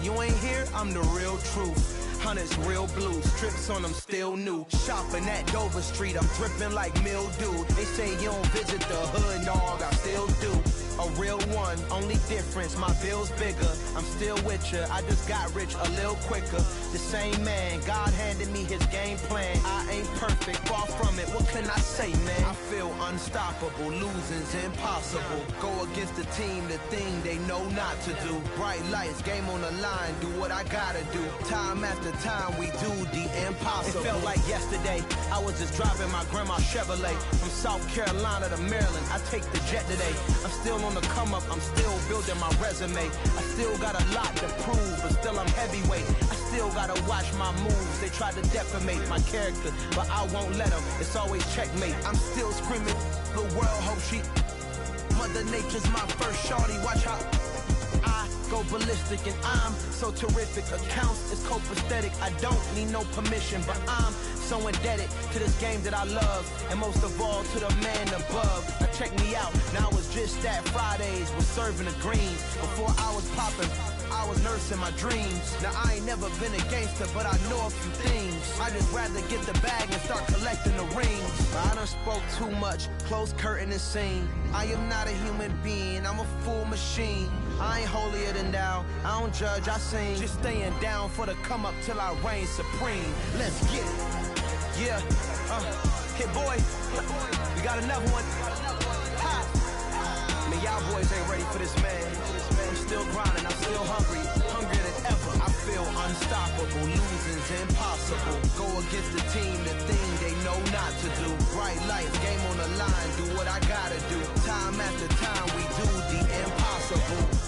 you ain't here, I'm the real truth. Hunters, real blue, strips on them still new. Shopping at Dover Street, I'm dripping like mildew. They say you don't visit the hood, dog, I still do. A real one, only difference, my bill's bigger. I'm still with ya, I just got rich a little quicker. The same man, God handed me his game plan. I ain't perfect, far from it, what can I say, man? I feel unstoppable, losing's impossible. Go against the team, the thing they know not to do. Bright lights, game on the line, do what I gotta do. Time after time, we do the impossible. It felt like yesterday, I was just driving my grandma's Chevrolet. From South Carolina to Maryland, I take the jet today. I'm still on the come up, I'm still building my resume. I still got a lot to prove, but still I'm heavyweight. I still gotta watch my moves. They try to defamate my character, but I won't let them. It's always checkmate. I'm still screaming, the world hope she. Mother Nature's my first shorty, watch how I go ballistic, and I'm so terrific. Accounts is copacetic, I don't need no permission, but I'm so indebted to this game that I love, and most of all to the man above. Now check me out, now it's just that Fridays was serving the greens. Before I was popping, I was nursing my dreams. Now I ain't never been a gangster, but I know a few things. I just rather get the bag and start collecting the rings. But I done spoke too much, close curtain and scene. I am not a human being, I'm a full machine. I ain't holier than thou, I don't judge, I sing. Just staying down for the come up till I reign supreme. Let's get it. Yeah, hit boy, we got another one. Ha. Man, y'all boys ain't ready for this, man. I'm still grinding, I'm still hungry, hungrier than ever. I feel unstoppable, losing's impossible. Go against the team, the thing they know not to do. Bright lights, game on the line, do what I gotta do. Time after time, we do the impossible.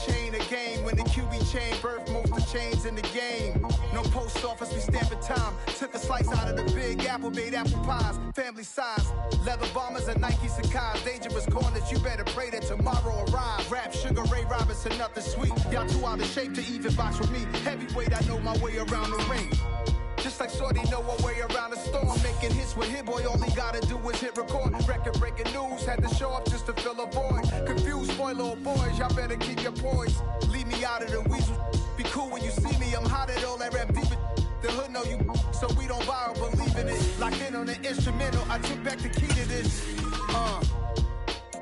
Chain a game when the QB chain birthed most of chains in the game. No post office, we stamping time. Took a slice out of the big apple, made apple pies, family size. Leather bombers and Nike Sacai's. Dangerous corners, you better pray that tomorrow arrives. Rap, Sugar Ray Robinson, nothing sweet. Y'all too out of shape to even box with me. Heavyweight, I know my way around the ring. Just like Shorty know her way around the storm. Making hits with Hit Boy, all he gotta do is hit record. Record breaking news, had to show up just to fill a void. Confused boy, little boys, y'all better keep your poise. Leave me out of the weasel. Be cool when you see me, I'm hot at all that rap deep. The hood know you, so we don't borrow, believe in it. Locked in on the instrumental, I took back the key to this.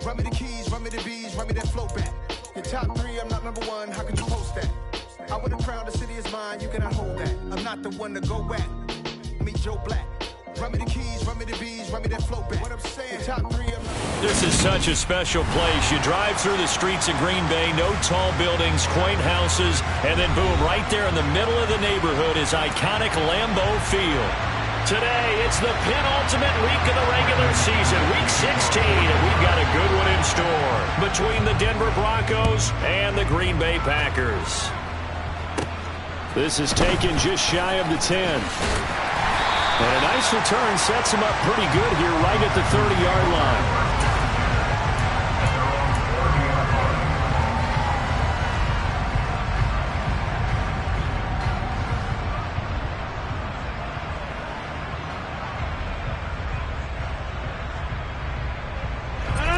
Run me the keys, run me the bees, run me that flow back. Your top three, I'm not number one, how could you post that? I would have crowned the city is mine, you cannot hold that. I'm not the one to go back. Meet Joe Black. Run me the keys, run me the bees, run me that flow back. What I'm saying, top three, I'm not. This is such a special place. You drive through the streets of Green Bay, no tall buildings, quaint houses, and then boom, right there in the middle of the neighborhood is iconic Lambeau Field. Today, it's the penultimate week of the regular season, week 16, and we've got a good one in store between the Denver Broncos and the Green Bay Packers. This is taken just shy of the 10. And a nice return sets him up pretty good here right at the 30-yard line.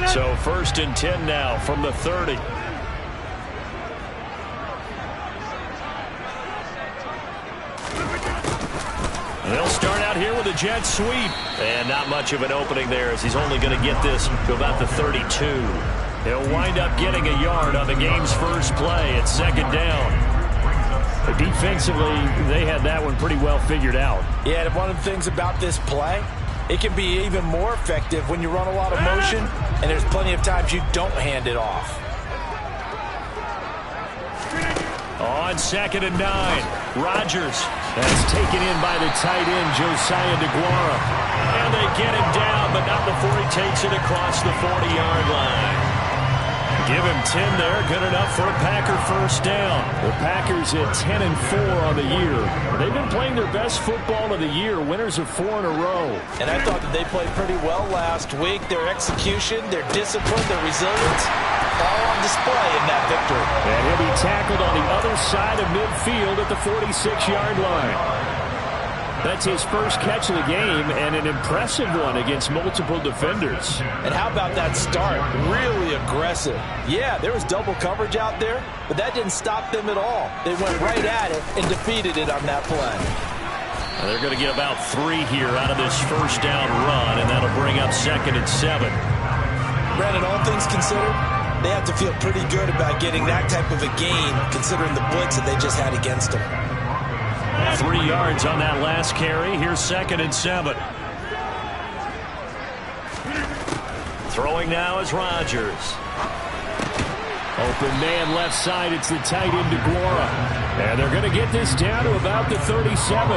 So 1st and 10 now from the 30. They'll start out here with a jet sweep. And not much of an opening there as he's only going to get this to about the 32. He'll wind up getting a yard on the game's first play at 2nd down. But defensively, they had that one pretty well figured out. Yeah, and one of the things about this play, it can be even more effective when you run a lot of motion, and there's plenty of times you don't hand it off. On 2nd and 9, Rodgers. That's taken in by the tight end, Josiah DeGuara. And they get him down, but not before he takes it across the 40-yard line. Give him 10 there. Good enough for a Packer first down. The Packers at 10-4 on the year. They've been playing their best football of the year. Winners of 4 in a row. And I thought that they played pretty well last week. Their execution, their discipline, their resilience, all on display in that victory. And he'll be tackled on the other side of midfield at the 46-yard line. That's his first catch of the game, and an impressive one against multiple defenders. And how about that start? Really aggressive. Yeah, there was double coverage out there, but that didn't stop them at all. They went right at it and defeated it on that play. Well, they're going to get about 3 here out of this first down run, and that'll bring up 2nd and 7. Brandon, all things considered, they have to feel pretty good about getting that type of a gain, considering the blitz that they just had against them. 3 yards on that last carry. Here's 2nd and 7. Throwing now is Rodgers. Open man left side. It's the tight end DeGuara. And they're going to get this down to about the 37.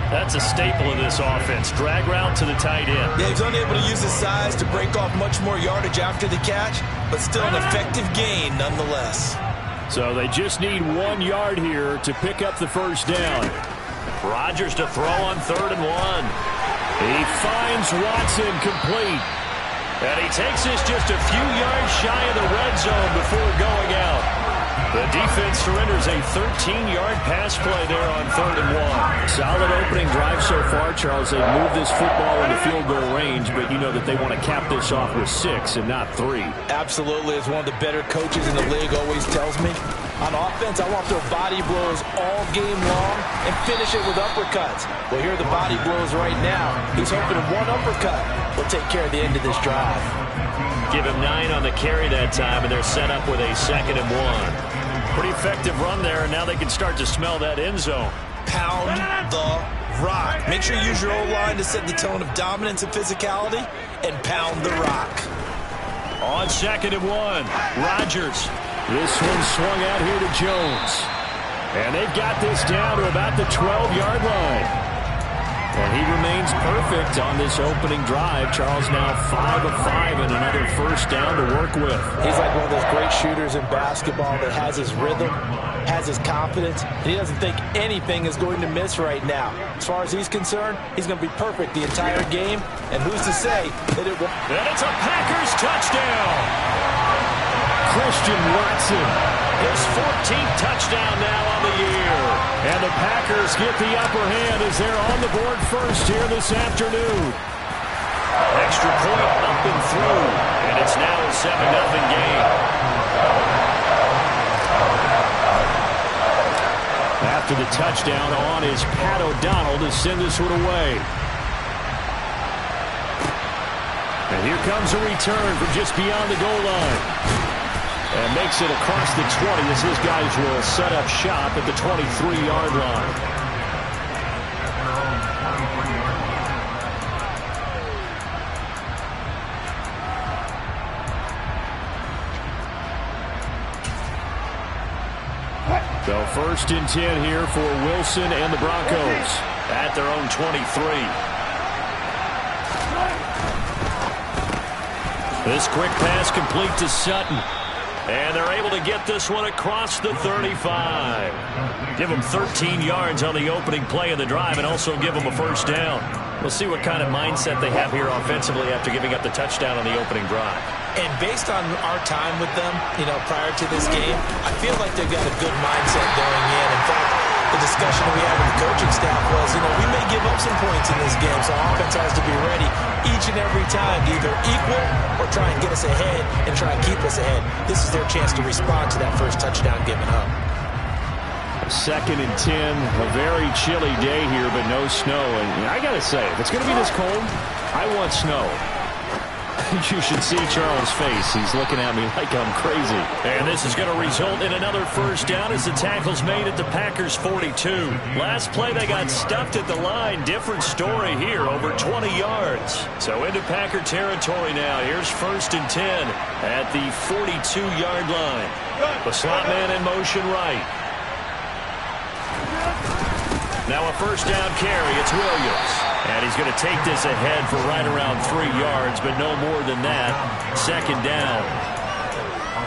That's a staple of this offense. Drag route to the tight end. Yeah, he's unable to use his size to break off much more yardage after the catch, but still an effective gain nonetheless. So they just need 1 yard here to pick up the first down. Rodgers to throw on 3rd and 1. He finds Watson complete. And he takes this just a few yards shy of the red zone before going out. The defense surrenders a 13-yard pass play there on 3rd and 1. Solid opening drive so far, Charles. They moved this football into field goal range, but you know that they want to cap this off with 6 and not 3. Absolutely. As one of the better coaches in the league always tells me, on offense, I want to throw body blows all game long and finish it with uppercuts. Well, here are the body blows right now. He's hoping one uppercut will take care of the end of this drive. Give him 9 on the carry that time, and they're set up with a 2nd and 1. Pretty effective run there, and now they can start to smell that end zone. Pound the rock. Make sure you use your O-line to set the tone of dominance and physicality, and pound the rock. On 2nd and 1, Rodgers. This one swung out here to Jones. And they've got this down to about the 12-yard line. And he remains perfect on this opening drive. Charles now 5 of 5 and another first down to work with. He's like one of those great shooters in basketball that has his rhythm, has his confidence, and he doesn't think anything is going to miss right now. As far as he's concerned, he's going to be perfect the entire game, and who's to say that it won't. And it's a Packers touchdown. Christian Watson. His 14th touchdown now on the year. And the Packers get the upper hand as they're on the board first here this afternoon. Extra point up and through. And it's now a 7-0 game. After the touchdown on is Pat O'Donnell to send this one away. And here comes a return from just beyond the goal line. And makes it across the 20 as his guys will set up shop at the 23-yard line. So 1st and 10 here for Wilson and the Broncos at their own 23. This quick pass complete to Sutton. And they're able to get this one across the 35. Give them 13 yards on the opening play of the drive and also give them a first down. We'll see what kind of mindset they have here offensively after giving up the touchdown on the opening drive. And based on our time with them, prior to this game, I feel like they've got a good mindset going in. In fact, the discussion we had with the coaching staff was, we may give up some points in this game, so offense has to be ready each and every time to either equal or try and get us ahead and try and keep us ahead. This is their chance to respond to that first touchdown given up. 2nd and 10, a very chilly day here, but no snow. And I got to say, if it's going to be this cold, I want snow. You should see Charles' face. He's looking at me like I'm crazy. And this is going to result in another first down as the tackle's made at the Packers' 42. Last play, they got stuffed at the line. Different story here, over 20 yards. So into Packer territory now. Here's 1st and 10 at the 42-yard line. The slot man in motion right. Now a first down carry. It's Williams. And he's going to take this ahead for right around 3 yards, but no more than that. 2nd down.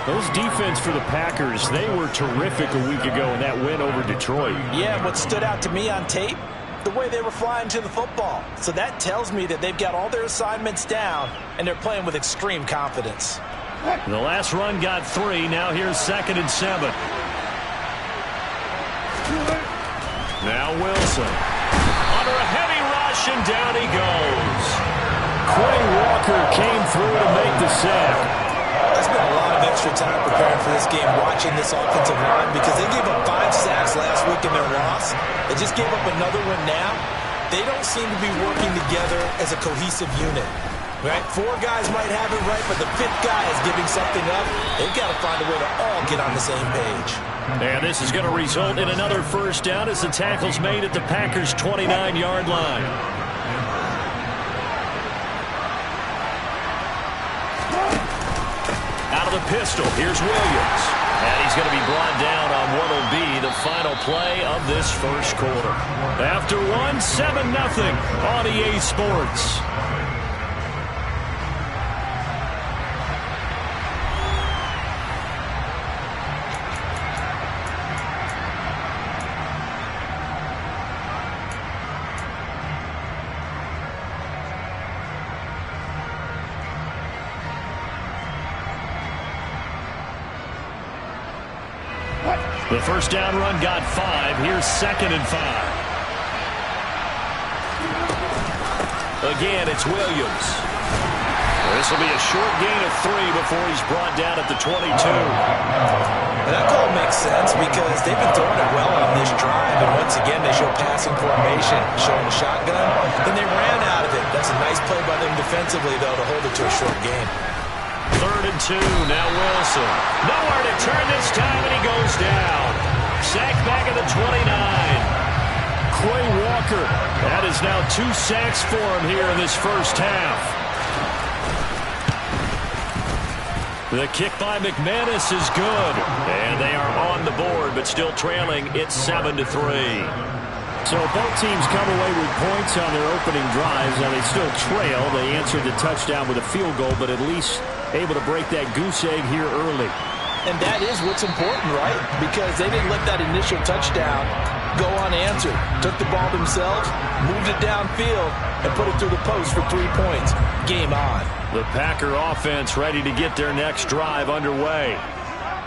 Those defense for the Packers, they were terrific a week ago in that win over Detroit. Yeah, what stood out to me on tape, the way they were flying to the football. So that tells me that they've got all their assignments down, and they're playing with extreme confidence. The last run got 3. Now here's 2nd and 7. Now Wilson. Under a heavy rush, and down he goes. Quay Walker came through to make the sack. I spent a lot of extra time preparing for this game, watching this offensive line, because they gave up 5 sacks last week in their loss. They just gave up another one now. They don't seem to be working together as a cohesive unit. Right? 4 guys might have it right, but the 5th guy is giving something up. They've got to find a way to all get on the same page. And this is going to result in another first down as the tackle's made at the Packers' 29-yard line. Out of the pistol, here's Williams. And he's going to be brought down on what will be the final play of this first quarter. After one, 7-0 on EA Sports. The first down run got 5. Here's 2nd and 5. Again, it's Williams. This will be a short gain of 3 before he's brought down at the 22. That call makes sense because they've been throwing it well on this drive, and once again they show passing formation, showing the shotgun. Then they ran out of it. That's a nice play by them defensively, though, to hold it to a short gain. 3rd and 2. Now Wilson. Nowhere to turn this time, and he goes down. Sacked back at the 29. Quay Walker. That is now 2 sacks for him here in this first half. The kick by McManus is good. And they are on the board, but still trailing. It's 7-3. So both teams come away with points on their opening drives. Now they still trail. They answered the touchdown with a field goal, but at least able to break that goose egg here early. And that is what's important, right? Because they didn't let that initial touchdown go unanswered. Took the ball themselves, moved it downfield, and put it through the post for 3 points. Game on. The Packer offense ready to get their next drive underway.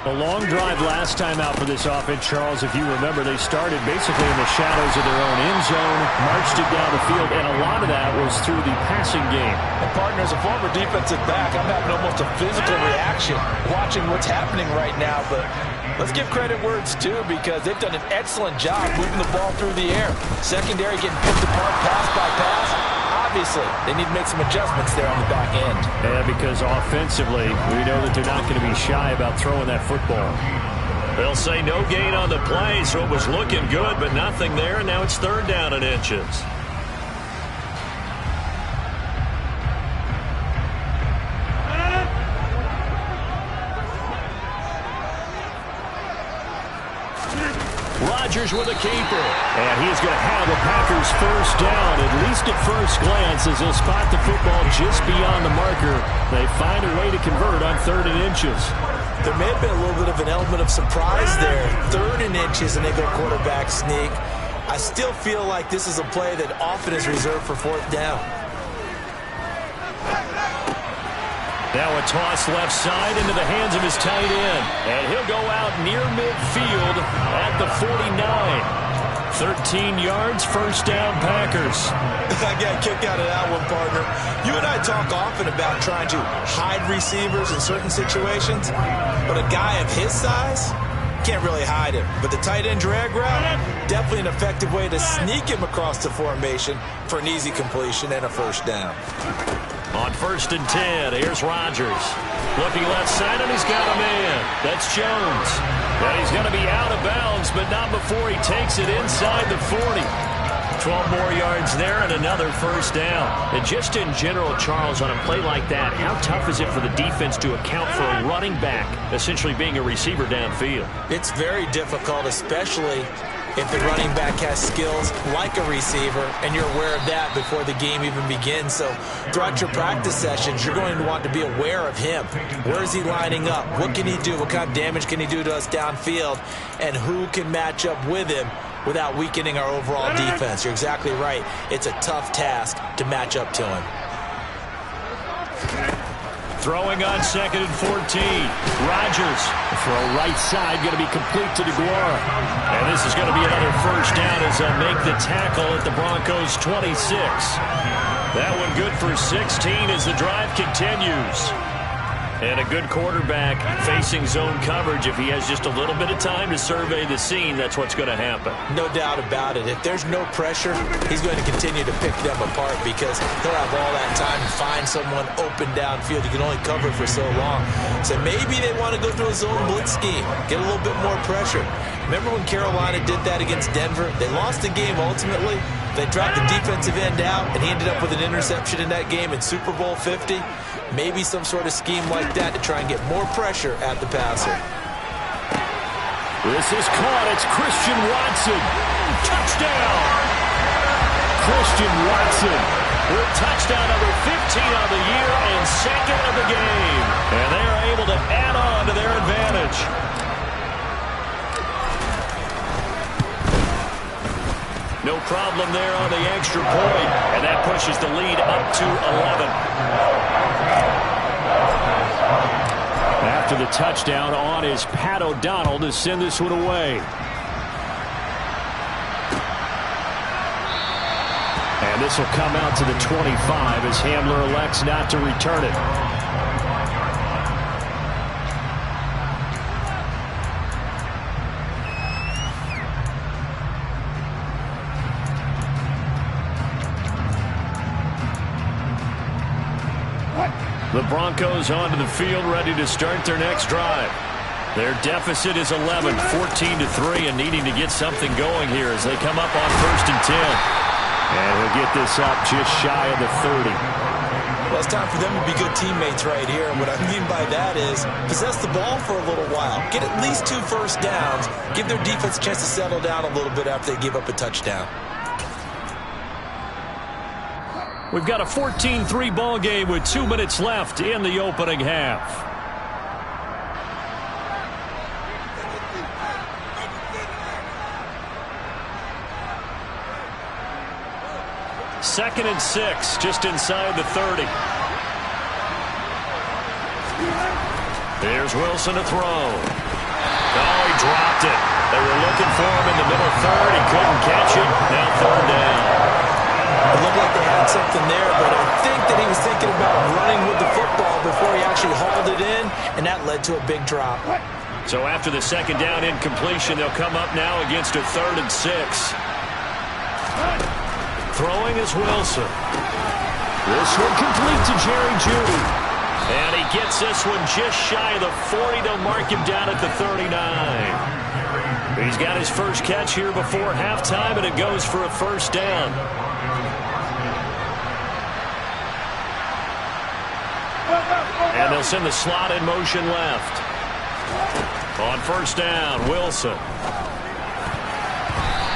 A long drive last time out for this offense, Charles. If you remember, they started basically in the shadows of their own end zone, marched it down the field, and a lot of that was through the passing game. And partner, as a former defensive back, I'm having almost a physical reaction watching what's happening right now. But let's give credit where it's due, because they've done an excellent job moving the ball through the air. Secondary getting picked apart pass by pass. Obviously, they need to make some adjustments there on the back end. Yeah, because offensively, we know that they're not going to be shy about throwing that football. They'll say no gain on the play, so it was looking good, but nothing there, and now it's 3rd down and inches. Rodgers with a keeper. And he's going to have the Packers first down, at least at first glance, as they'll spot the football just beyond the marker. They find a way to convert on 3rd and inches. There may have been a little bit of an element of surprise there. 3rd and inches, and they go quarterback sneak. I still feel like this is a play that often is reserved for 4th down. Now a toss left side into the hands of his tight end. And he'll go out near midfield at the 49. 13 yards, first down, Packers. I got a kick out of that one, partner. You and I talk often about trying to hide receivers in certain situations, but a guy of his size can't really hide him. But the tight end drag route, definitely an effective way to sneak him across the formation for an easy completion and a first down. On 1st and 10, here's Rodgers. Looking left side, and he's got a man. That's Jones. And he's going to be out of bounds, but not before he takes it inside the 40. 12 more yards there and another first down. And just in general, Charles, on a play like that, how tough is it for the defense to account for a running back essentially being a receiver downfield? It's very difficult, especially if the running back has skills like a receiver, and you're aware of that before the game even begins. So throughout your practice sessions, you're going to want to be aware of him. Where is he lining up? What can he do? What kind of damage can he do to us downfield? And who can match up with him without weakening our overall defense? You're exactly right. It's a tough task to match up to him. Throwing on 2nd and 14. Rodgers. The throw right side going to be complete to DeGuara. And this is going to be another first down as they'll make the tackle at the Broncos 26. That one good for 16 as the drive continues. And a good quarterback facing zone coverage. If he has just a little bit of time to survey the scene, that's what's going to happen. No doubt about it. If there's no pressure, he's going to continue to pick them apart because he'll have all that time to find someone open downfield. He can only cover for so long. So maybe they want to go to a zone blitz scheme, get a little bit more pressure. Remember when Carolina did that against Denver? They lost the game ultimately. They dropped the defensive end out, and he ended up with an interception in that game in Super Bowl 50. Maybe some sort of scheme like that to try and get more pressure at the passer. This is caught. It's Christian Watson. Touchdown! Christian Watson with touchdown number 15 on the year and second of the game. And they are able to add on to their advantage. No problem there on the extra point, and that pushes the lead up to 11. After the touchdown on is Pat O'Donnell to send this one away. And this will come out to the 25 as Hamler elects not to return it. The Broncos onto the field, ready to start their next drive. Their deficit is 11, 14-3, and needing to get something going here as they come up on 1st and 10. And he'll get this up just shy of the 30. Well, it's time for them to be good teammates right here. And what I mean by that is possess the ball for a little while. Get at least 2 first downs. Give their defense a chance to settle down a little bit after they give up a touchdown. We've got a 14-3 ball game with 2 minutes left in the opening half. Second and 6, just inside the 30. Here's Wilson to throw. Oh, he dropped it. They were looking for him in the middle third. He couldn't catch it. Now 3rd down. It looked like they had something there, but I think that he was thinking about running with the football before he actually hauled it in, and that led to a big drop. So after the 2nd down incompletion, they'll come up now against a 3rd and 6. Throwing is Wilson. This one complete to Jerry Jeudy. And he gets this one just shy of the 40. They'll mark him down at the 39. He's got his first catch here before halftime, and it goes for a 1st down. And they'll send the slot in motion left. On 1st down, Wilson.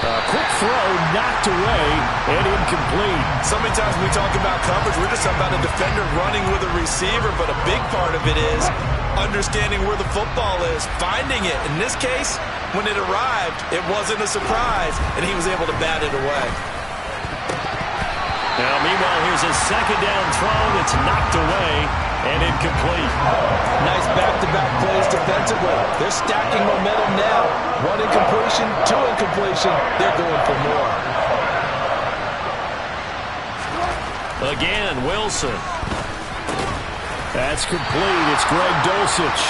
A quick throw knocked away and incomplete. So many times when we talk about coverage, we're just about a defender running with a receiver, but a big part of it is understanding where the football is, finding it. In this case, when it arrived, it wasn't a surprise, and he was able to bat it away. Now, meanwhile, here's a 2nd down throw that's knocked away and incomplete. Nice back-to-back plays defensively. They're stacking momentum now. 1 incompletion, 2 incompletion. They're going for more. Again, Wilson. That's complete. It's Greg Dulcich.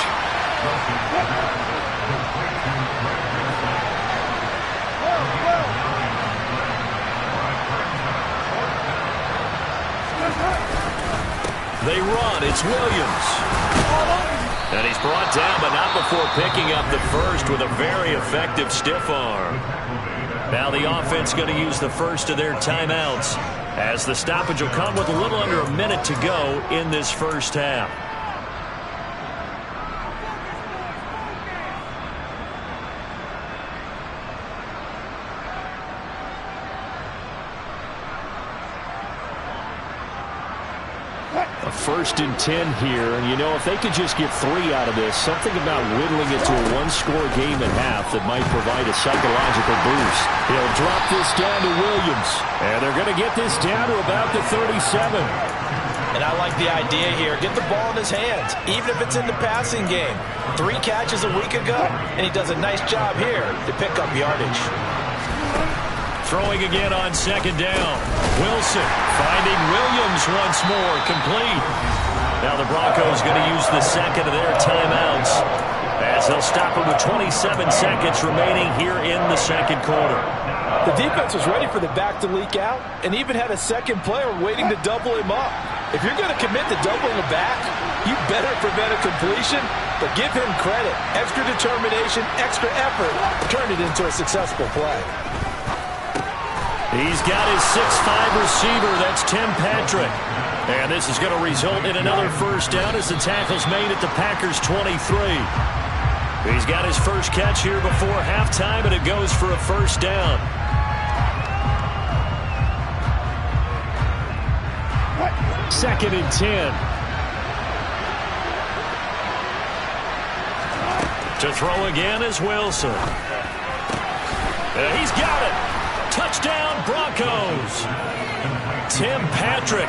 They run. It's Williams. And he's brought down, but not before picking up the first with a very effective stiff arm. Now the offense going to use the first of their timeouts as the stoppage will come with a little under a minute to go in this first half. A 1st and 10 here, and you know, if they could just get 3 out of this, something about whittling it to a one-score game at half that might provide a psychological boost. He'll drop this down to Williams, and they're going to get this down to about the 37. And I like the idea here. Get the ball in his hands, even if it's in the passing game. 3 catches a week ago, and he does a nice job here to pick up yardage. Throwing again on 2nd down. Wilson finding Williams once more, complete. Now the Broncos going to use the second of their timeouts as they'll stop it with 27 seconds remaining here in the second quarter. The defense was ready for the back to leak out and even had a second player waiting to double him up. If you're going to commit to doubling the back, you better prevent a completion, but give him credit. Extra determination, extra effort, turn it into a successful play. He's got his 6'5" receiver. That's Tim Patrick. And this is going to result in another first down as the tackle's made at the Packers' 23. He's got his first catch here before halftime, and it goes for a first down. Second and 10. To throw again is Wilson. He's got it. Touchdown, Broncos. Tim Patrick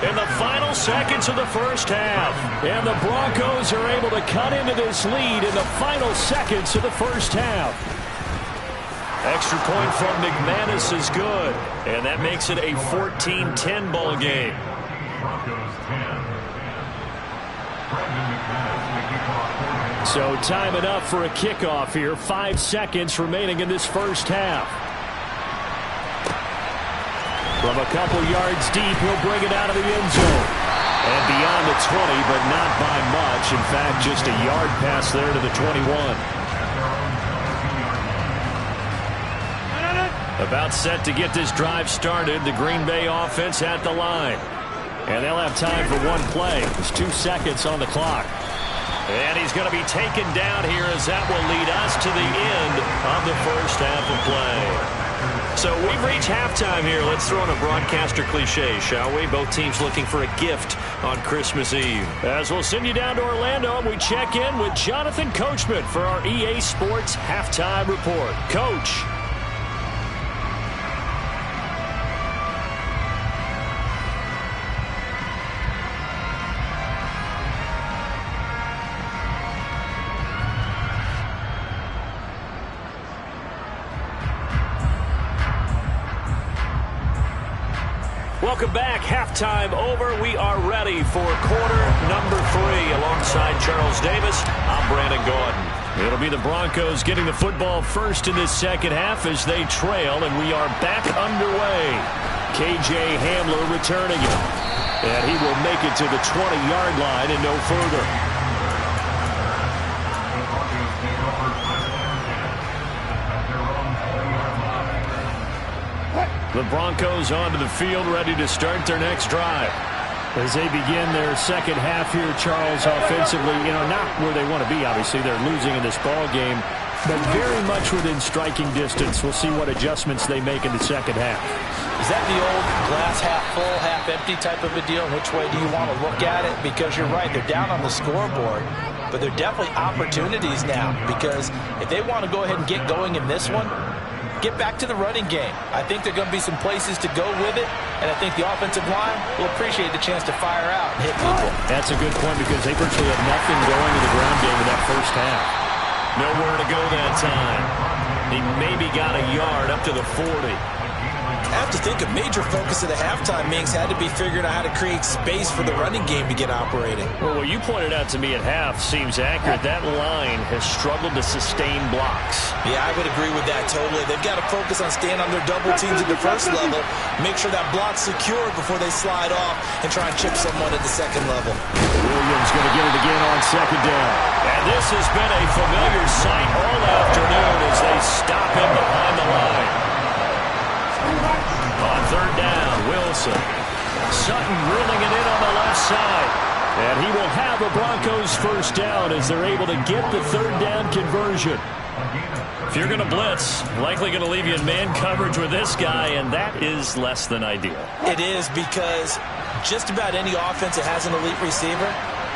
in the final seconds of the first half. And the Broncos are able to cut into this lead in the final seconds of the first half. Extra point from McManus is good. And that makes it a 14-10 ball game. So time enough for a kickoff here. 5 seconds remaining in this first half. From a couple yards deep, he'll bring it out of the end zone. And beyond the 20, but not by much. In fact, just a yard pass there to the 21. About set to get this drive started. The Green Bay offense at the line. And they'll have time for one play. There's 2 seconds on the clock. And he's going to be taken down here as that will lead us to the end of the first half of play. So we've reached halftime here. Let's throw in a broadcaster cliche, shall we? Both teams looking for a gift on Christmas Eve. As we'll send you down to Orlando, and we check in with Jonathan Coachman for our EA Sports Halftime Report. Coach. Welcome back. Halftime over. We are ready for quarter number 3. Alongside Charles Davis, I'm Brandon Gordon. It'll be the Broncos getting the football first in this second half as they trail, and we are back underway. KJ Hamler returning it. And he will make it to the 20-yard line and no further. The Broncos onto the field, ready to start their next drive. As they begin their second half here, Charles, offensively, not where they want to be, obviously. They're losing in this ball game, but very much within striking distance. We'll see what adjustments they make in the second half. Is that the old glass half full, half empty type of a deal? Which way do you want to look at it? Because you're right, they're down on the scoreboard, but they're definitely opportunities now, because if they want to go ahead and get going in this one, get back to the running game. I think there are going to be some places to go with it, and I think the offensive line will appreciate the chance to fire out and hit people. That's a good point because they virtually had nothing going in the ground game in that first half. Nowhere to go that time. He maybe got a yard up to the 40. I have to think a major focus of the halftime, Minks, had to be figuring out how to create space for the running game to get operating. Well, what you pointed out to me at half seems accurate. That line has struggled to sustain blocks. Yeah, I would agree with that totally. They've got to focus on staying on their double teams at the first level, make sure that block's secured before they slide off and try and chip someone at the second level. Williams going to get it again on second down. And this has been a familiar sight all afternoon as they stop him behind the line. On third down, Wilson. Sutton drilling it in on the left side. And he will have the Broncos first down as they're able to get the third down conversion. If you're going to blitz, likely going to leave you in man coverage with this guy, and that is less than ideal. It is, because just about any offense that has an elite receiver,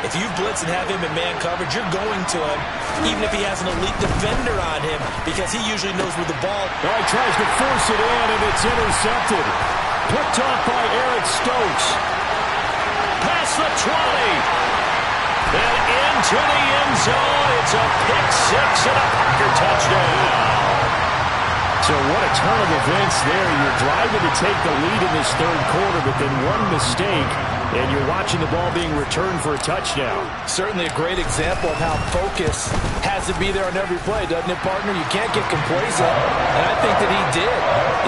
if you blitz and have him in man coverage, you're going to him, even if he has an elite defender on him, because he usually knows where the ball. All right, tries to force it in, and it's intercepted. Picked off by Eric Stokes. Past the 20. And into the end zone. It's a pick six and a Parker touchdown. So what a turn of events there. You're driving to take the lead in this third quarter, but then one mistake, and you're watching the ball being returned for a touchdown. Certainly a great example of how focus has to be there on every play, doesn't it, partner? You can't get complacent, and I think that he did.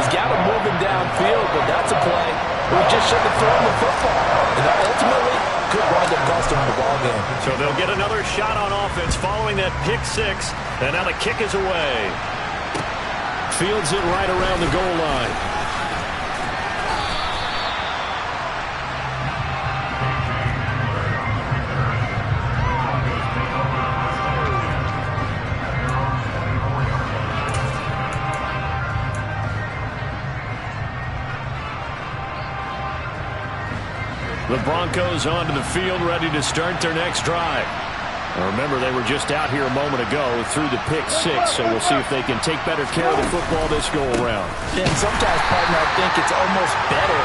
He's got him moving downfield, but that's a play where he just shouldn't have thrown the football. And ultimately, could wind up costing him the ball game. So they'll get another shot on offense following that pick six, and now the kick is away. Fields it right around the goal line. The Broncos onto the field, ready to start their next drive. Now remember, they were just out here a moment ago through the pick six, so we'll see if they can take better care of the football this go-around. And sometimes, partner, I think it's almost better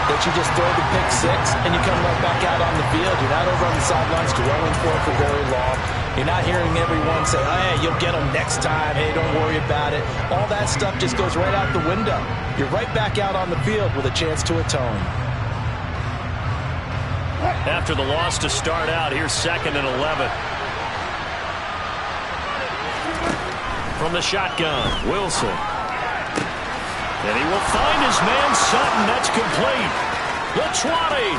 that you just throw the pick six and you come right back out on the field. You're not over on the sidelines dwelling for it for very long. You're not hearing everyone say, hey, you'll get them next time. Hey, don't worry about it. All that stuff just goes right out the window. You're right back out on the field with a chance to atone. After the loss to start out, here's 2nd and 11. From the shotgun, Wilson. And he will find his man, Sutton. That's complete. The 20.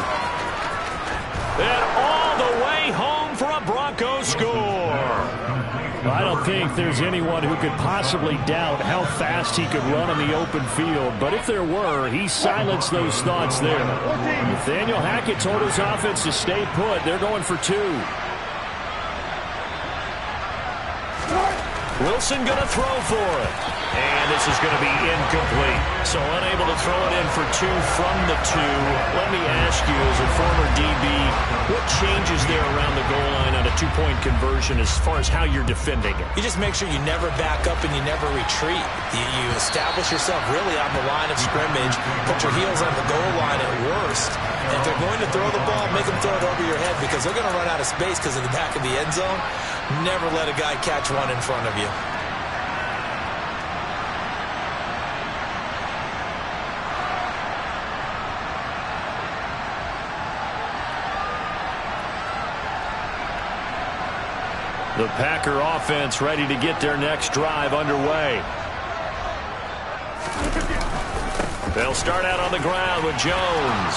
And all the way home for a Broncos score. I don't think there's anyone who could possibly doubt how fast he could run in the open field. But if there were, he silenced those thoughts there. Nathaniel Hackett told his offense to stay put. They're going for 2. Wilson going to throw for it. And this is going to be incomplete. So unable to throw it in for 2 from the 2. Let me ask you, as a former DB, what changes there around the goal line on a 2-point conversion as far as how you're defending it? You just make sure you never back up and you never retreat. You establish yourself really on the line of scrimmage, put your heels on the goal line at worst. And if they're going to throw the ball, make them throw it over your head, because they're going to run out of space because of the back of the end zone. Never let a guy catch one in front of you. The Packer offense ready to get their next drive underway. They'll start out on the ground with Jones.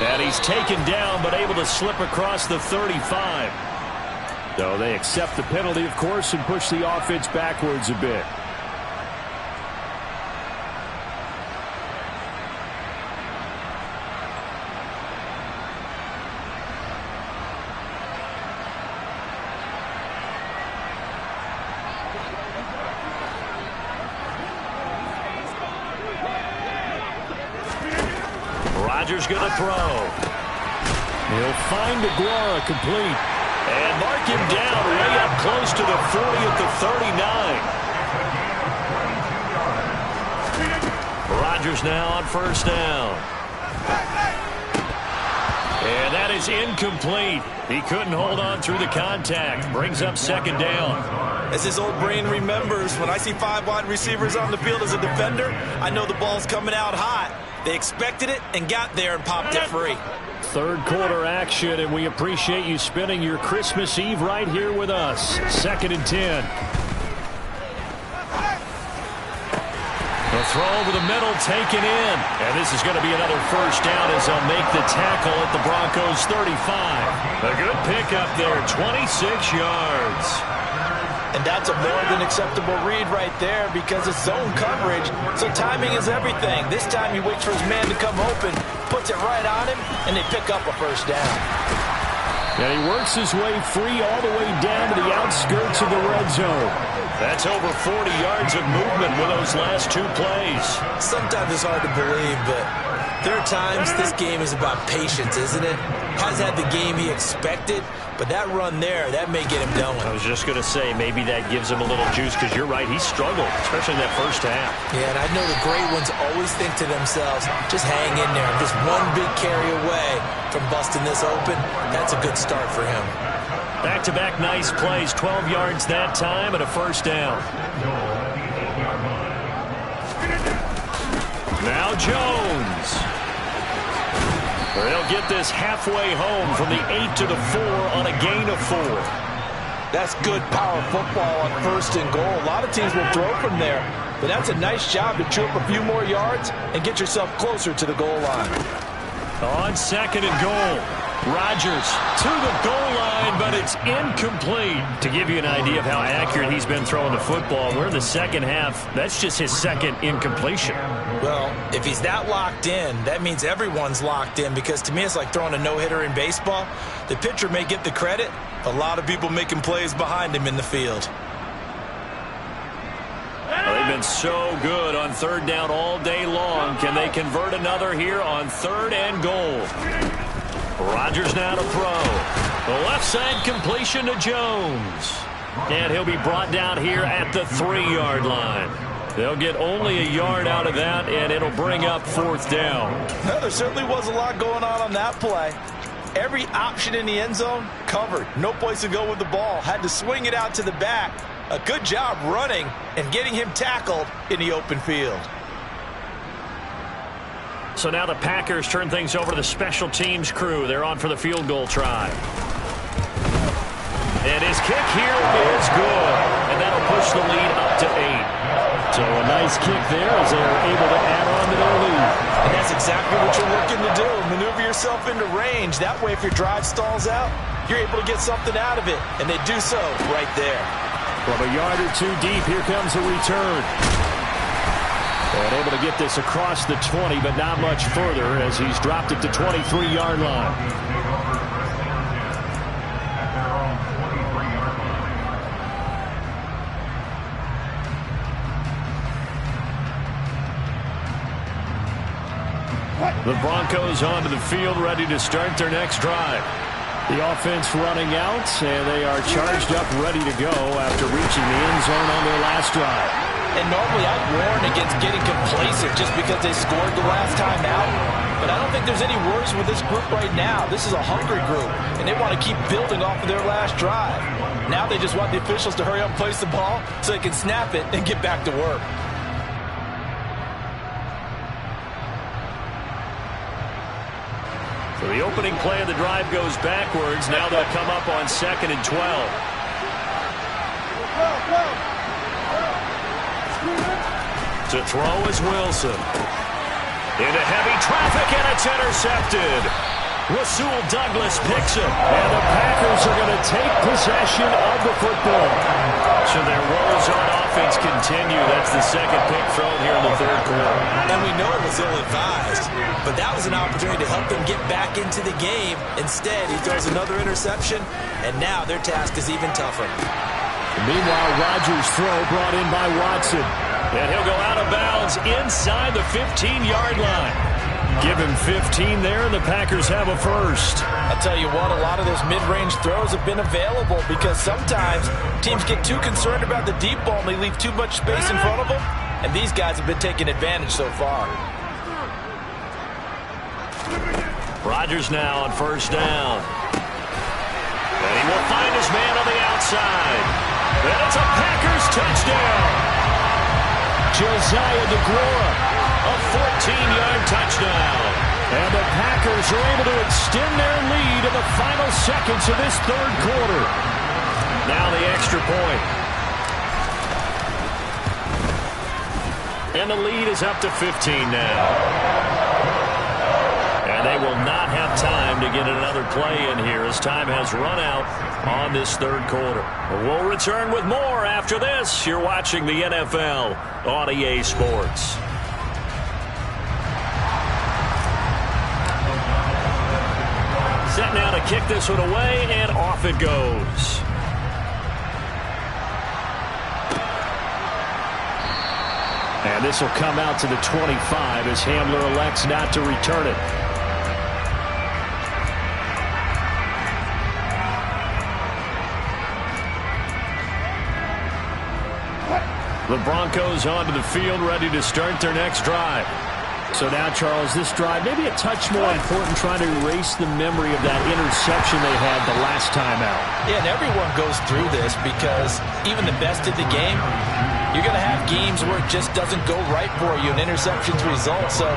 And he's taken down, but able to slip across the 35. So they accept the penalty, of course, and push the offense backwards a bit. Rodgers going to throw. He'll find Aguara complete. And mark him down way up close to the 40 at the 39. Rodgers now on first down. And that is incomplete. He couldn't hold on through the contact. Brings up 2nd down. As his old brain remembers, when I see 5 wide receivers on the field as a defender, I know the ball's coming out hot. They expected it and got there and popped it free. Third quarter action, and we appreciate you spending your Christmas Eve right here with us. 2nd and 10. The throw over the middle, taken in. And this is going to be another first down as they'll make the tackle at the Broncos 35. A good pickup there, 26 yards. And that's a more than acceptable read right there, because it's zone coverage, so timing is everything. This time he waits for his man to come open, puts it right on him, and they pick up a first down. And he works his way free all the way down to the outskirts of the red zone. That's over 40 yards of movement with those last 2 plays. Sometimes it's hard to believe, but there are times this game is about patience, isn't it? Has had the game he expected, but that run there, that may get him going. I was just going to say, maybe that gives him a little juice, because you're right, he struggled, especially in that first half. Yeah, and I know the great ones always think to themselves, just hang in there. I'm just one big carry away from busting this open. That's a good start for him. Back-to-back nice plays, 12 yards that time and a first down. Now Jones. They'll get this halfway home from the 8 to the 4 on a gain of 4. That's good power football on first and goal. A lot of teams will throw from there, but that's a nice job to chew up a few more yards and get yourself closer to the goal line. On second and goal, Rodgers to the goal line, but it's incomplete. To give you an idea of how accurate he's been throwing the football, we're in the second half. That's just his second incompletion. Well, if he's that locked in, that means everyone's locked in, because to me it's like throwing a no-hitter in baseball. The pitcher may get the credit, a lot of people making plays behind him in the field. Well, they've been so good on third down all day long. Can they convert another here on third and goal? Rodgers now to throw. The left side completion to Jones. And he'll be brought down here at the 3-yard line. They'll get only a yard out of that, and it'll bring up fourth down. Well, there certainly was a lot going on that play. Every option in the end zone covered. No place to go with the ball. Had to swing it out to the back. A good job running and getting him tackled in the open field. So now the Packers turn things over to the special teams crew. They're on for the field goal try. And his kick here is good. And that'll push the lead up to 8. So a nice kick there as they're able to add on to their lead. And that's exactly what you're looking to do. Maneuver yourself into range. That way, if your drive stalls out, you're able to get something out of it. And they do so right there. From a yard or two deep, here comes a return. And able to get this across the 20, but not much further as he's dropped it to 23-yard line. The Broncos onto the field, ready to start their next drive. The offense running out, and they are charged up, ready to go after reaching the end zone on their last drive. And normally I'd warn against getting complacent just because they scored the last time out. But I don't think there's any worries with this group right now. This is a hungry group, and they want to keep building off of their last drive. Now they just want the officials to hurry up and place the ball so they can snap it and get back to work. So the opening play of the drive goes backwards. Now they'll come up on second and 12. To throw is Wilson. Into heavy traffic, and it's intercepted. Rasul Douglas picks it, and the Packers are going to take possession of the football. So their woes on offense continue. That's the second pick thrown here in the third quarter. And we know it was ill-advised, but that was an opportunity to help them get back into the game. Instead, he throws another interception, and now their task is even tougher. Meanwhile, Rodgers' throw brought in by Watson. And he'll go out of bounds inside the 15-yard line. Give him 15 there, and the Packers have a first. I'll tell you what, a lot of those mid-range throws have been available because sometimes teams get too concerned about the deep ball and they leave too much space in front of them, and these guys have been taking advantage so far. Rodgers now on first down. And he will find his man on the outside. And it's a Packers touchdown. Josiah DeGuara, a 14-yard touchdown. And the Packers are able to extend their lead in the final seconds of this third quarter. Now the extra point. And the lead is up to 15 now. And they will not have time to get another play in here as time has run out on this third quarter. We'll return with more after this. You're watching the NFL on EA Sports. Set set now to kick this one away, and off it goes. And this will come out to the 25 as Hamler elects not to return it. The Broncos onto the field, ready to start their next drive. So now, Charles, this drive maybe a touch more important, trying to erase the memory of that interception they had the last time out. Yeah, and everyone goes through this because even the best of the game, you're going to have games where it just doesn't go right for you and interceptions result. So,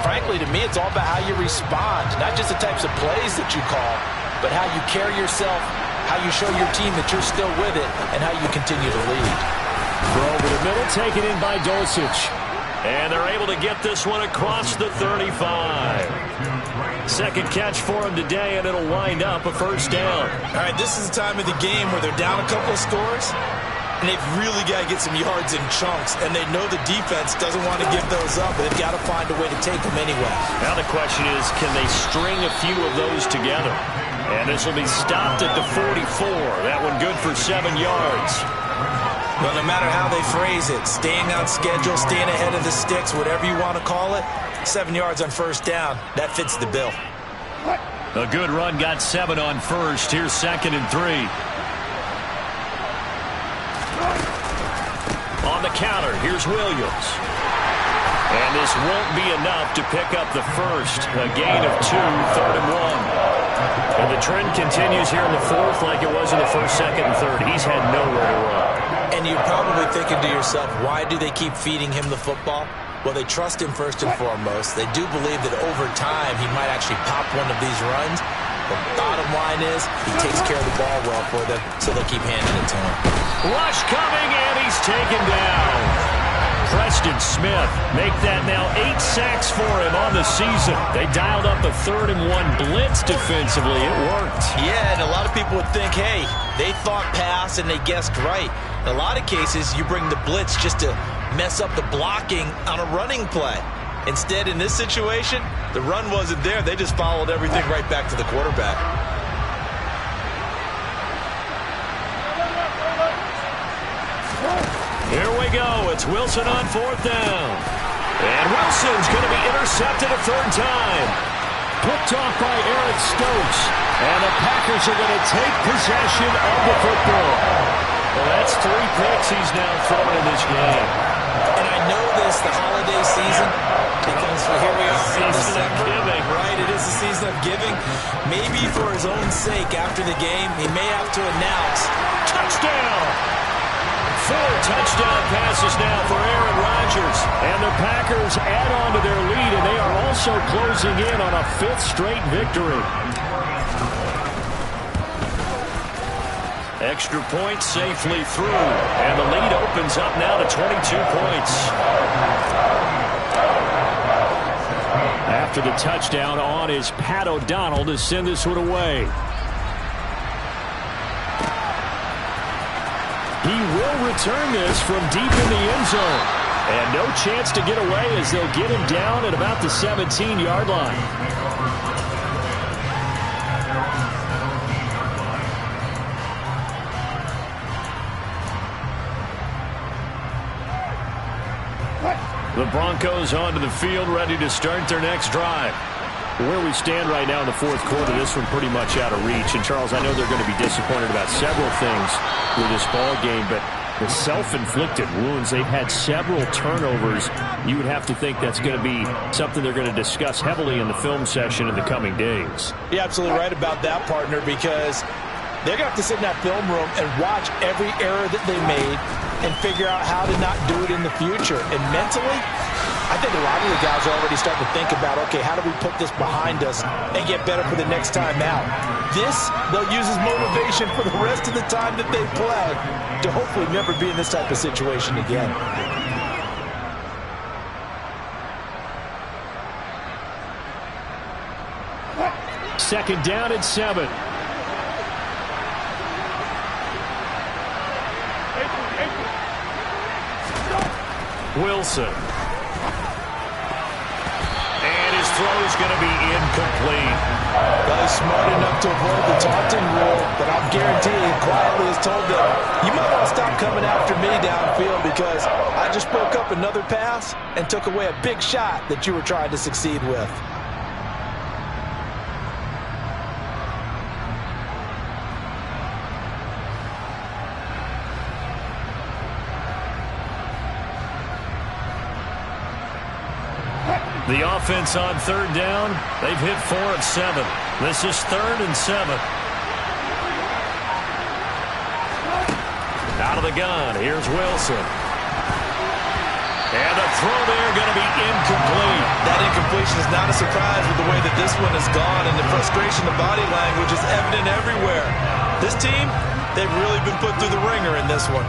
frankly, to me, it's all about how you respond, not just the types of plays that you call, but how you carry yourself, how you show your team that you're still with it, and how you continue to lead. Throw over the middle, taken in by Dulcich. And they're able to get this one across the 35. Second catch for him today, and it'll wind up a first down. All right, this is the time of the game where they're down a couple of scores, and they've really got to get some yards in chunks, and they know the defense doesn't want to give those up, but they've got to find a way to take them anyway. Now the question is, can they string a few of those together? And this will be stopped at the 44. That one good for 7 yards. Well, no matter how they phrase it, staying on schedule, staying ahead of the sticks, whatever you want to call it, 7 yards on first down, that fits the bill. A good run, got 7 on first. Here's 2nd and 3. On the counter, here's Williams. And this won't be enough to pick up the first. A gain of 2, 3rd and 1. And the trend continues here in the 4th like it was in the 1st, 2nd, and 3rd. He's had nowhere to run. And you're probably thinking to yourself, why do they keep feeding him the football? Well, they trust him first and foremost. They do believe that over time he might actually pop one of these runs. But bottom line is he takes care of the ball well for them, so they keep handing it to him. Rush coming, and he's taken down. Preston Smith make that now 8 sacks for him on the season. They dialed up a 3rd and 1 blitz defensively. It worked. Yeah, and a lot of people would think, hey, they thought pass and they guessed right. In a lot of cases, you bring the blitz just to mess up the blocking on a running play. Instead, in this situation, the run wasn't there. They just followed everything right back to the quarterback. Here we go. It's Wilson on 4th down. And Wilson's going to be intercepted a 3rd time. Picked off by Eric Stokes. And the Packers are going to take possession of the football. Well, that's 3 picks he's now thrown in this game. And I know this, the holiday season, because here we are in December. Giving. Right, it is the season of giving. Maybe for his own sake after the game, he may have to announce, touchdown! 4 touchdown passes now for Aaron Rodgers. And the Packers add on to their lead, and they are also closing in on a 5th straight victory. Extra point safely through, and the lead opens up now to 22 points. After the touchdown on is Pat O'Donnell to send this one away. He will return this from deep in the end zone. And no chance to get away as they'll get him down at about the 17-yard line. The Broncos onto the field, ready to start their next drive. Where we stand right now in the 4th quarter, this one pretty much out of reach. And, Charles, I know they're going to be disappointed about several things with this ball game, but the self-inflicted wounds, they've had several turnovers. You would have to think that's going to be something they're going to discuss heavily in the film session in the coming days. You're absolutely right about that, partner, because they're going to have to sit in that film room and watch every error that they made and figure out how to not do it in the future. And mentally, I think a lot of the guys are already starting to think about, okay, how do we put this behind us and get better for the next time out? This, they'll use as motivation for the rest of the time that they play to hopefully never be in this type of situation again. Second down and 7. Wilson. And his throw is going to be incomplete. Well, he's smart enough to avoid the taunting rule, but I'll guarantee he quietly has told them, you might want to stop coming after me downfield because I just broke up another pass and took away a big shot that you were trying to succeed with. The offense on third down, they've hit 4 of 7. This is 3rd and 7. Out of the gun, here's Wilson. And the throw there going to be incomplete. That incompletion is not a surprise with the way that this one has gone, and the frustration, the body language is evident everywhere. This team, they've really been put through the ringer in this one.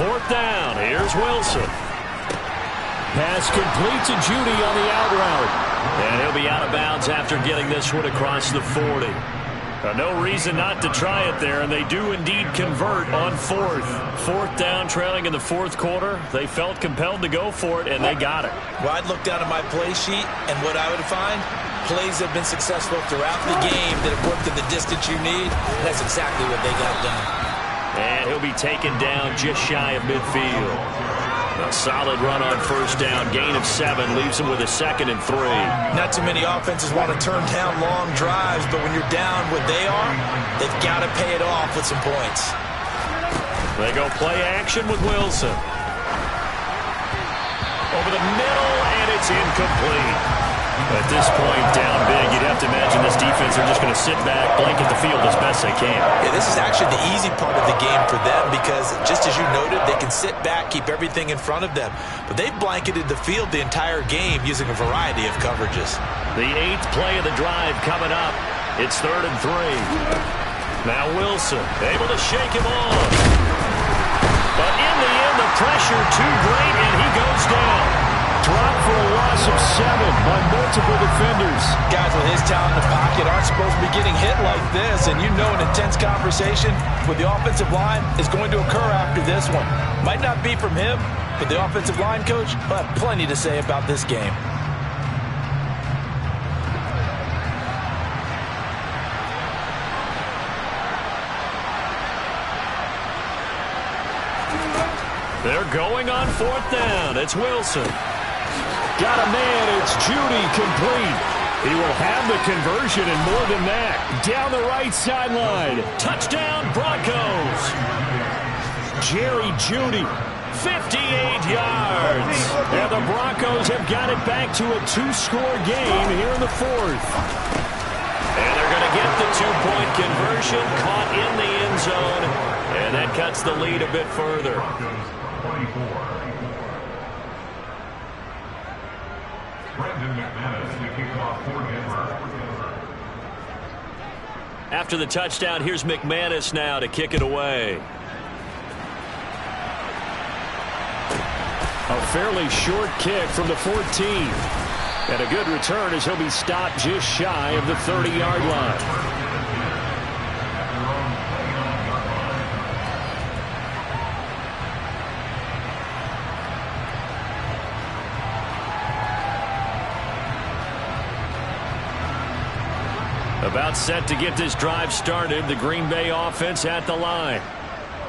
Fourth down, here's Wilson. Pass complete to Judy on the out route. And he'll be out of bounds after getting this one across the 40. No reason not to try it there, and they do indeed convert on 4th. 4th down, trailing in the 4th quarter. They felt compelled to go for it, and they got it. Well, I'd look down at my play sheet, and what I would find, plays have been successful throughout the game that have worked in the distance you need. That's exactly what they got done. And he'll be taken down just shy of midfield. A solid run on first down. Gain of 7 leaves him with a 2nd and 3. Not too many offenses want to turn down long drives, but when you're down what they are, they've got to pay it off with some points. They go play action with Wilson. Over the middle, and it's incomplete. At this point, down big, you'd have to imagine this defense are just going to sit back, blanket the field as best they can. Yeah, this is actually the easy part of the game for them because, just as you noted, they can sit back, keep everything in front of them. But they've blanketed the field the entire game using a variety of coverages. The 8th play of the drive coming up. It's 3rd and 3. Now Wilson, able to shake him off. But in the end, the pressure too great, and he goes down. Dropped for a loss of 7 by multiple defenders. Guys with his talent in the pocket aren't supposed to be getting hit like this, and you know an intense conversation with the offensive line is going to occur after this one. Might not be from him, but the offensive line coach will have plenty to say about this game. They're going on 4th down. It's Wilson. Got a man. It's Judy, complete. He will have the conversion and more than that. Down the right sideline. Touchdown, Broncos. Jerry Judy, 58 yards. And the Broncos have got it back to a 2-score game here in the 4th. And they're going to get the 2-point conversion, caught in the end zone. And that cuts the lead a bit further. After the touchdown, here's McManus now to kick it away. A fairly short kick from the 14. And a good return as he'll be stopped just shy of the 30-yard line. About set to get this drive started, the Green Bay offense at the line.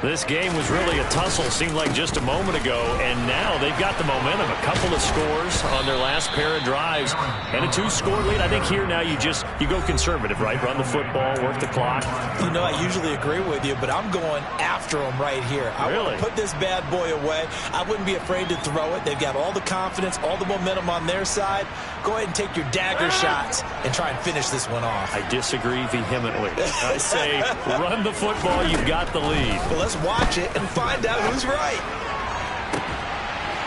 This game was really a tussle, seemed like just a moment ago, and now they've got the momentum. A couple of scores on their last pair of drives, and a 2-score lead. I think here now you go conservative, right? Run the football, work the clock. You know, I usually agree with you, but I'm going after them right here. I want to put this bad boy away. I wouldn't be afraid to throw it. They've got all the confidence, all the momentum on their side. Go ahead and take your dagger shots and try and finish this one off. I disagree vehemently. I say run the football, you've got the lead. Well, let's watch it and find out who's right.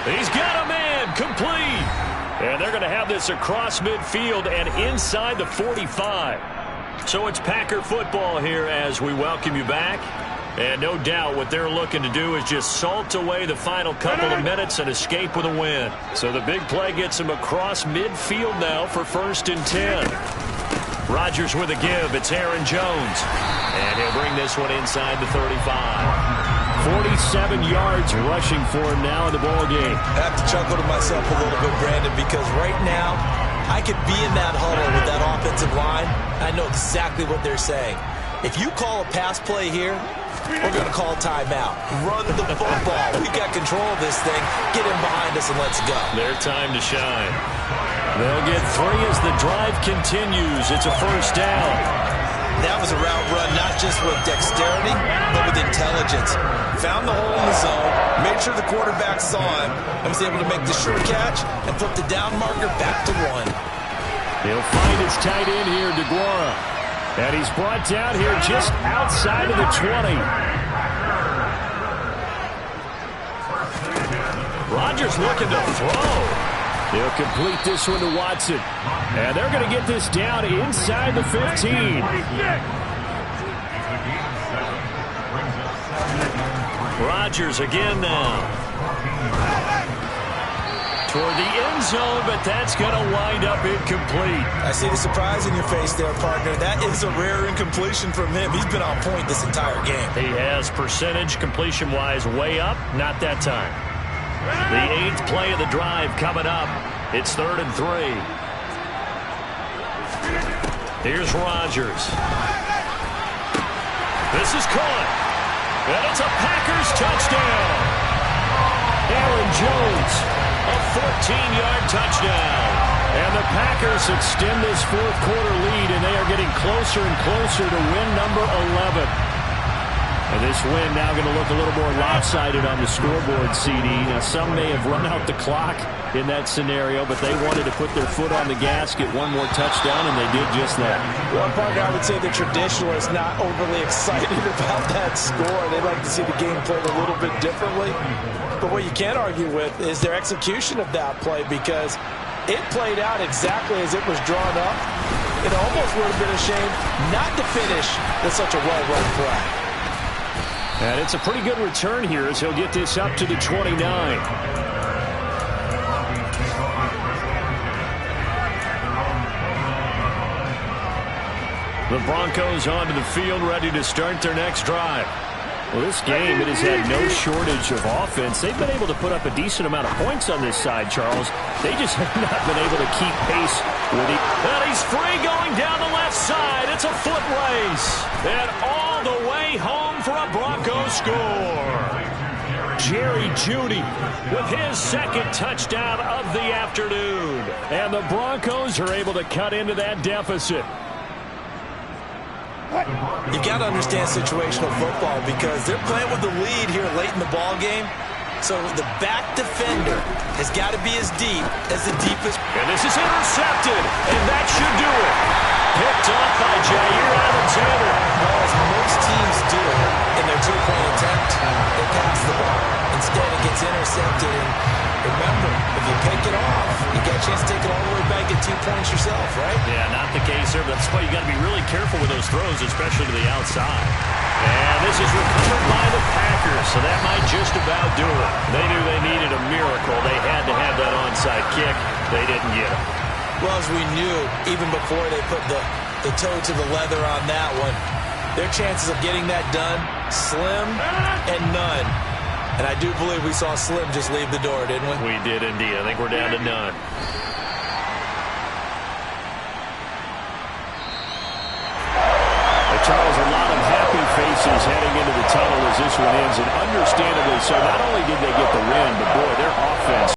He's got a man, complete. And they're going to have this across midfield and inside the 45. So it's Packer football here as we welcome you back. And no doubt what they're looking to do is just salt away the final couple of minutes and escape with a win. So the big play gets them across midfield now for 1st and 10. Rodgers with a give. It's Aaron Jones. And he'll bring this one inside the 35. 47 yards rushing for him now in the ball game. I have to chuckle to myself a little bit, Brandon, because right now I could be in that huddle with that offensive line. I know exactly what they're saying. If you call a pass play here, we're going to call timeout. Run the football. We've got control of this thing. Get him behind us and let's go. Their time to shine. They'll get 3 as the drive continues. It's a 1st down. That was a route run, not just with dexterity, but with intelligence. Found the hole in the zone, made sure the quarterback saw him, and was able to make the sure catch and flip the down marker back to 1. He'll find his tight end here, DeGuara. And he's brought down here just outside of the 20. Rodgers looking to throw. He'll complete this one to Watson. And they're going to get this down inside the 15. Rodgers again now. Toward the end zone, but that's going to wind up incomplete. I see the surprise in your face there, partner. That is a rare incompletion from him. He's been on point this entire game. He has percentage completion-wise way up. Not that time. The 8th play of the drive coming up. It's 3rd and 3. Here's Rodgers. This is caught. And it's a Packers touchdown. Aaron Jones, a 14-yard touchdown. And the Packers extend this 4th quarter lead, and they are getting closer and closer to win number 11. And this win now going to look a little more lopsided on the scoreboard, CD. Now, some may have run out the clock in that scenario, but they wanted to put their foot on the gas, get one more touchdown, and they did just that. One partner, I would say the traditionalists not overly excited about that score. They'd like to see the game played a little bit differently. But what you can't argue with is their execution of that play, because it played out exactly as it was drawn up. It almost would have been a shame not to finish with such a well-run play. And it's a pretty good return here as he'll get this up to the 29. The Broncos onto the field, ready to start their next drive. Well, this game, it has had no shortage of offense. They've been able to put up a decent amount of points on this side, Charles. They just have not been able to keep pace with it. And he's free going down the left side. It's a foot race. And all the way home for a Broncos score. Jerry Jeudy with his 2nd touchdown of the afternoon. And the Broncos are able to cut into that deficit. You got to understand situational football because they're playing with the lead here late in the ball game. So the back defender has got to be as deep as the deepest. And this is intercepted, and that should do it. Picked off by Jair Alexander. Well, as most teams do in their 2-point attempt, they pass the ball. Instead, it gets intercepted. And remember, if you pick it off, you get a chance to take it all the way back, get 2 points yourself, right? Yeah, not the case there. That's why you got to be really careful with those throws, especially to the outside. And this is recovered by the Packers, so that might just about do it. They knew they needed a miracle. They had to have that onside kick. They didn't get it. Well, as we knew, even before they put the toe to the leather on that one, their chances of getting that done, slim and none. And I do believe we saw Slim just leave the door, didn't we? We did indeed. I think we're down to none. Charles, a lot of happy faces heading into the tunnel as this one ends, and understandably so. Not only did they get the win, but boy, their offense